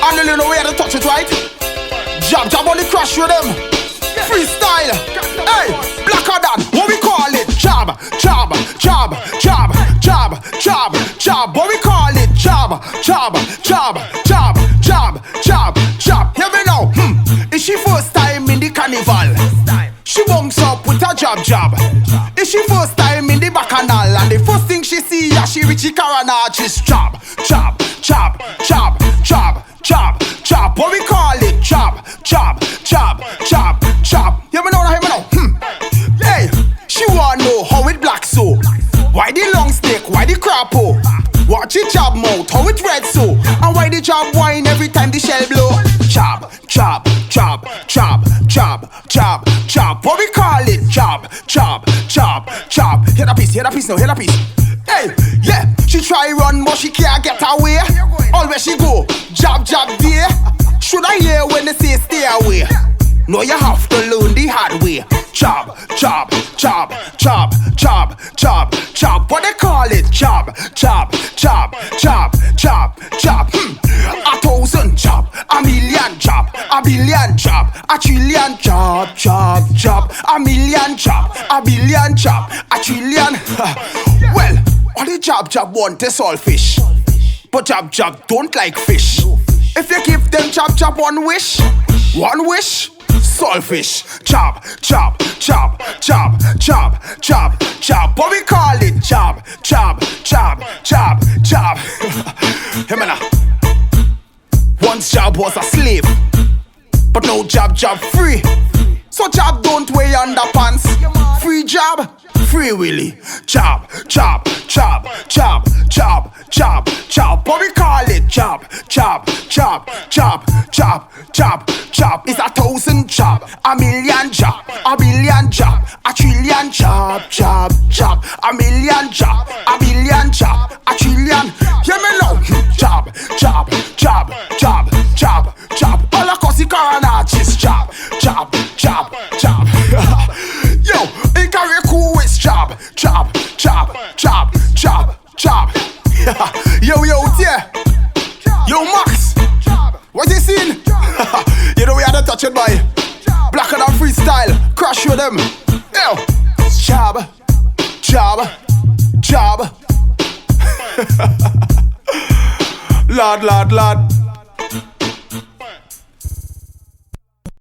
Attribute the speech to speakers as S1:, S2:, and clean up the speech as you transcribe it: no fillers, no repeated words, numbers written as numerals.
S1: Anil, you know where to touch it, right? Jab on the Crash Riddim. Freestyle. Hey, Blaka Dan, what we call it? Jab. What we call it? Jab. Hear me now. It's she first time in the carnival. She bunks up with a jab. It's she first time in the bacchanal, and the first thing she see as she reach the coronage is jab. What we call it? Jab. Hear me now. Hey, she wanna know how it black so. Why the long stick? Why the crapo? Watch it jab mouth, how it red so. And why the jab wine every time the shell blow? Jab. What we call it? Jab. Hear the piece now. Hey, yeah, she try run but she can't get away. Always she go, jab there. Should I hear when they say stay away? No, you have to learn the hard way. Jab. What they call it? Jab. 1,000 jab, 1,000,000 jab, 1,000,000,000 jab, 1,000,000,000 jab, 1,000,000,000 jab, 1,000,000,000 jab, 1,000,000,000. Well, all the jab want is all fish, but jab don't like fish. If you give them jab one wish, saltfish. Jab. What we call it? Jab. Hey man, once jab was a slave, but now jab free. So jab don't wear underpants. Free jab, free willy. Jab. What we call it? Jab. It's 1,000 jab, 1,000,000 jab, 1,000,000,000 jab, 1,000,000,000 jab, 1,000,000,000 jab, 1,000,000,000 jab, 1,000,000,000. Hear me now. Jab. All across the coronage is jab. Yo, in Kayak is jab. Yo, yeah. Yo, Max. What you seen? You know we had to touch it by Blaka Dan Freestyle, Crash Riddim. Yo, jab. Lord.